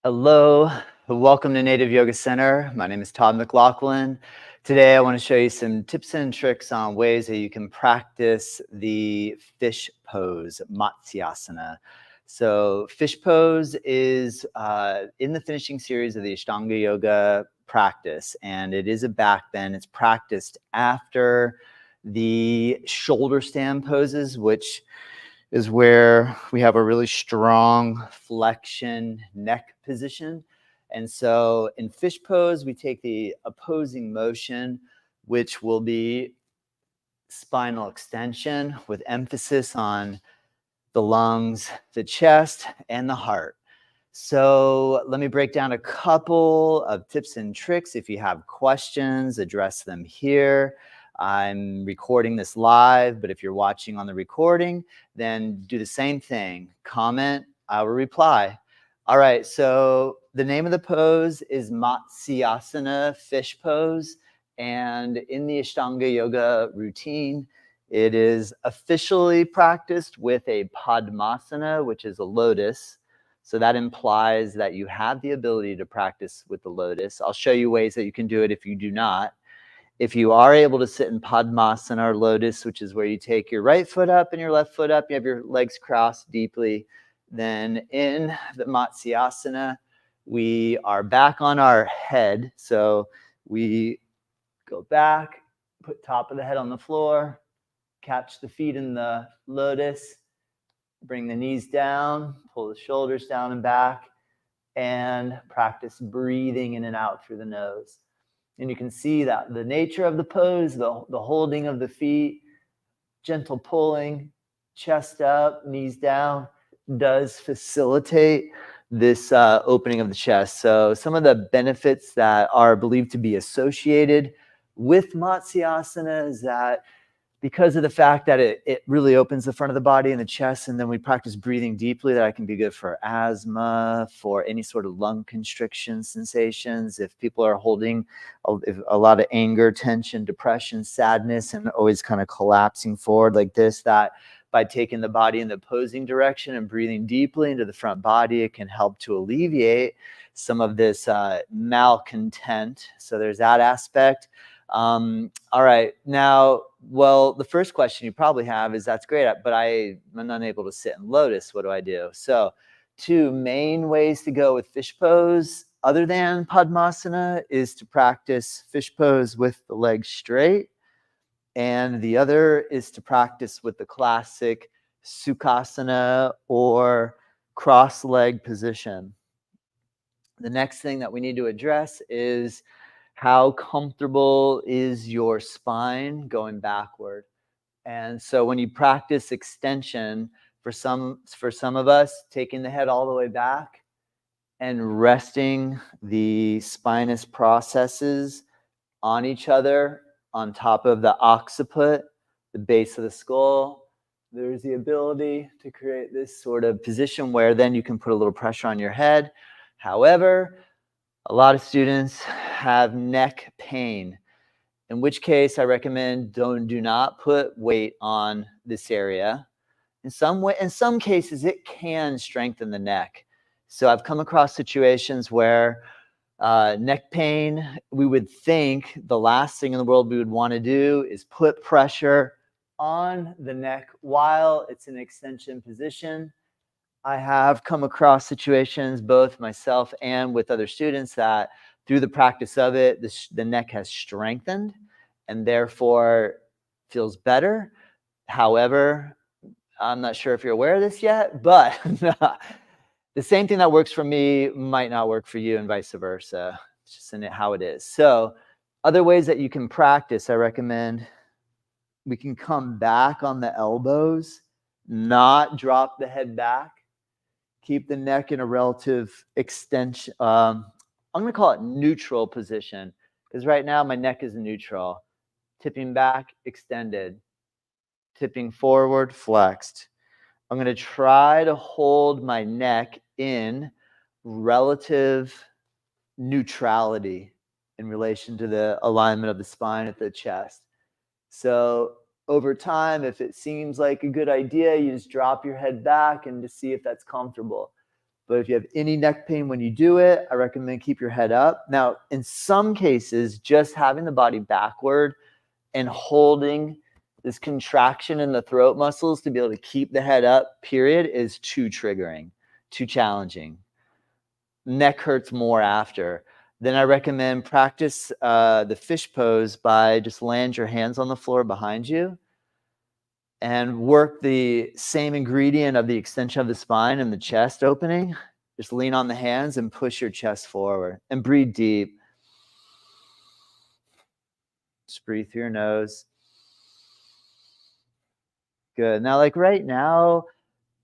Hello, welcome to Native Yoga Center. My name is Todd McLaughlin. Today I want to show you some tips and tricks on ways that you can practice the fish pose, Matsyasana. So fish pose is in the finishing series of the Ashtanga yoga practice, and it is a back bend. It's practiced after the shoulder stand poses, which is where we have a really strong flexion neck position. And so in fish pose, we take the opposing motion, which will be spinal extension with emphasis on the lungs, the chest, and the heart. So let me break down a couple of tips and tricks. If you have questions, address them here. I'm recording this live, but if you're watching on the recording, then do the same thing. Comment, I will reply. All right, so the name of the pose is Matsyasana, fish pose. And in the Ashtanga yoga routine, it is officially practiced with a Padmasana, which is a lotus. So that implies that you have the ability to practice with the lotus. I'll show you ways that you can do it if you do not. If you are able to sit in Padmasana or lotus, which is where you take your right foot up and your left foot up, you have your legs crossed deeply, then in the Matsyasana, we are back on our head. So we go back, put top of the head on the floor, catch the feet in the lotus, bring the knees down, pull the shoulders down and back, and practice breathing in and out through the nose. And you can see that the nature of the pose, the holding of the feet, gentle pulling, chest up, knees down, does facilitate this opening of the chest. So some of the benefits that are believed to be associated with Matsyasana is that because of the fact that it really opens the front of the body and the chest, and then we practice breathing deeply, that can be good for asthma, for any sort of lung constriction sensations. If people are holding a lot of anger, tension, depression, sadness, and always kind of collapsing forward like this, that by taking the body in the opposing direction and breathing deeply into the front body, it can help to alleviate some of this malcontent. So there's that aspect. All right. Now, well, the first question you probably have is, that's great, but I'm unable to sit in lotus. What do I do? So two main ways to go with fish pose other than Padmasana is to practice fish pose with the legs straight. And the other is to practice with the classic Sukhasana or cross leg position. The next thing that we need to address is, how comfortable is your spine going backward? And so when you practice extension, for some of us, taking the head all the way back and resting the spinous processes on each other on top of the occiput, the base of the skull, there's the ability to create this sort of position where then you can put a little pressure on your head. However, a lot of students have neck pain, in which case I recommend do not put weight on this area. In some cases, it can strengthen the neck. So I've come across situations where neck pain, we would think the last thing in the world we would want to do is put pressure on the neck while it's in extension position. I have come across situations, both myself and with other students, that through the practice of it, the neck has strengthened and therefore feels better. However, I'm not sure if you're aware of this yet, but the same thing that works for me might not work for you, and vice versa. It's just in it how it is. So other ways that you can practice, I recommend we can come back on the elbows, not drop the head back. Keep the neck in a relative extension. I'm going to call it neutral position, because right now my neck is neutral. Tipping back, extended. Tipping forward, flexed. I'm going to try to hold my neck in relative neutrality in relation to the alignment of the spine at the chest. So over time, if it seems like a good idea, you just drop your head back and just see if that's comfortable. But if you have any neck pain when you do it, I recommend keep your head up. Now, in some cases, just having the body backward and holding this contraction in the throat muscles to be able to keep the head up, period, is too triggering, too challenging. Neck hurts more after. Then I recommend practice the fish pose by just land your hands on the floor behind you and work the same ingredient of the extension of the spine and the chest opening. Just lean on the hands and push your chest forward and breathe deep. Just breathe through your nose. Good. Now, like right now,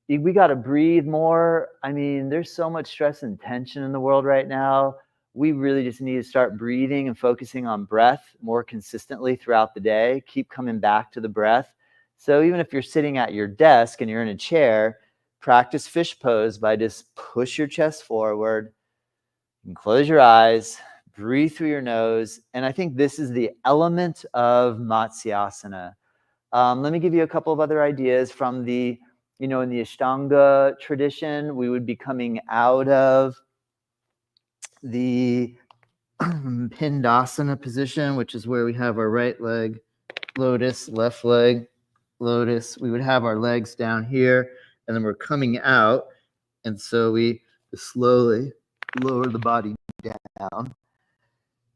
we got to breathe more. I mean, there's so much stress and tension in the world right now. We really just need to start breathing and focusing on breath more consistently throughout the day. Keep coming back to the breath. So even if you're sitting at your desk and you're in a chair, practice fish pose by just push your chest forward and close your eyes, breathe through your nose. And I think this is the element of Matsyasana. Let me give you a couple of other ideas from the, in the Ashtanga tradition. We would be coming out of the Pindasana position, which is where we have our right leg lotus, left leg lotus. We would have our legs down here, and then we're coming out. And so we slowly lower the body down.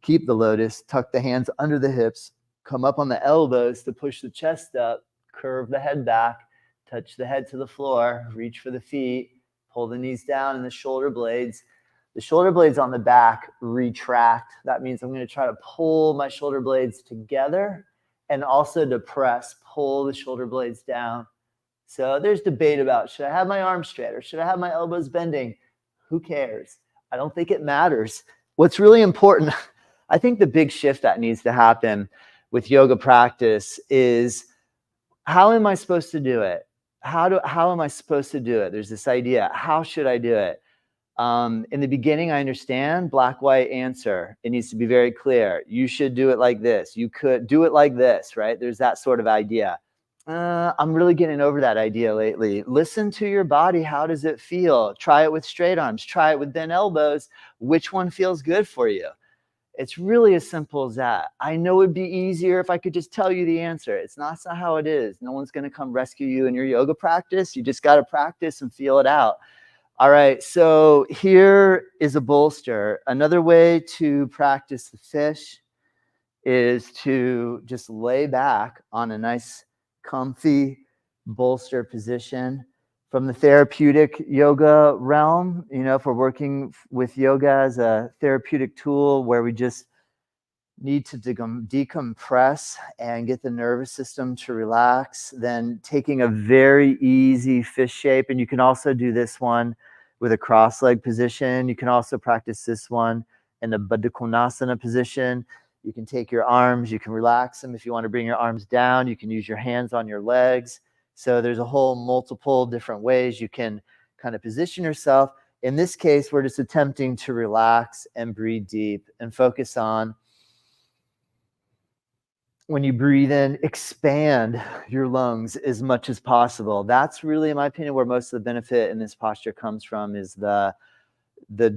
Keep the lotus, tuck the hands under the hips, come up on the elbows to push the chest up, curve the head back, touch the head to the floor, reach for the feet, pull the knees down and the shoulder blades. The shoulder blades on the back retract. That means I'm going to try to pull my shoulder blades together and also to press, pull the shoulder blades down. So there's debate about, should I have my arms straight or should I have my elbows bending? Who cares? I don't think it matters. What's really important, I think the big shift that needs to happen with yoga practice is, how am I supposed to do it? How am I supposed to do it? There's this idea, how should I do it? In the beginning, I understand, black, white answer. It needs to be very clear. You should do it like this. You could do it like this, right? There's that sort of idea. I'm really getting over that idea lately. Listen to your body. How does it feel? Try it with straight arms. Try it with bent elbows. Which one feels good for you? It's really as simple as that. I know it'd be easier if I could just tell you the answer. It's not how it is. No one's going to come rescue you in your yoga practice. You just got to practice and feel it out. All right, so here is a bolster. Another way to practice the fish is to just lay back on a nice, comfy bolster position. From the therapeutic yoga realm, if we're working with yoga as a therapeutic tool where we just need to decompress and get the nervous system to relax, then taking a very easy fish shape. And you can also do this one with a cross-leg position. You can also practice this one in the Baddha Konasana position. You can take your arms, you can relax them. If you want to bring your arms down, you can use your hands on your legs. So there's a whole multiple different ways you can kind of position yourself. In this case, we're just attempting to relax and breathe deep and focus on, when you breathe in, expand your lungs as much as possible. That's really, in my opinion, where most of the benefit in this posture comes from, is the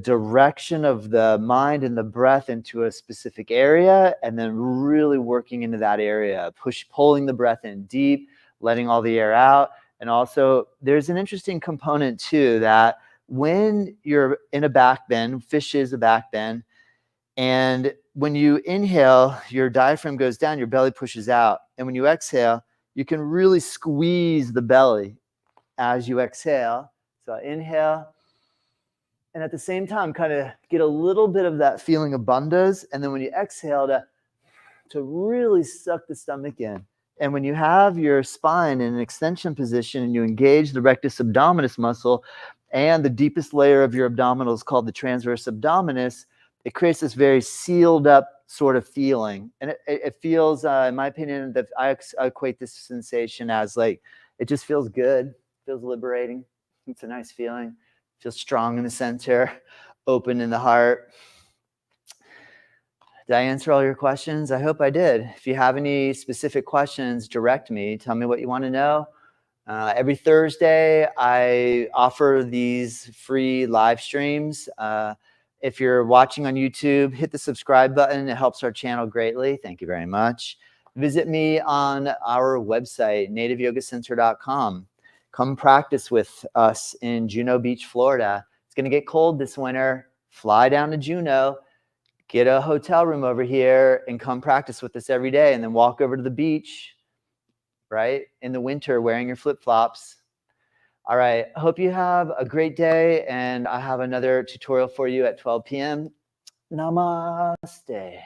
direction of the mind and the breath into a specific area, and then really working into that area, pulling the breath in deep, letting all the air out. And also, there's an interesting component too, that when you're in a back bend, fish is a back bend, and when you inhale, your diaphragm goes down, your belly pushes out. And when you exhale, you can really squeeze the belly as you exhale. So inhale, and at the same time, kind of get a little bit of that feeling of bandhas. And then when you exhale, to really suck the stomach in. And when you have your spine in an extension position and you engage the rectus abdominis muscle and the deepest layer of your abdominals called the transverse abdominis, it creates this very sealed up sort of feeling. And it feels, in my opinion, that I equate this sensation as like, it just feels good, it feels liberating. It's a nice feeling. Feels strong in the center, open in the heart. Did I answer all your questions? I hope I did. If you have any specific questions, direct me. Tell me what you want to know. Every Thursday, I offer these free live streams. If you're watching on YouTube, hit the subscribe button. It helps our channel greatly. Thank you very much. Visit me on our website, nativeyogacenter.com. Come practice with us in Juno Beach, Florida. It's going to get cold this winter. Fly down to Juno, get a hotel room over here, and come practice with us every day, and then walk over to the beach, right, in the winter wearing your flip-flops. All right, hope you have a great day, and I have another tutorial for you at 12 p.m. Namaste.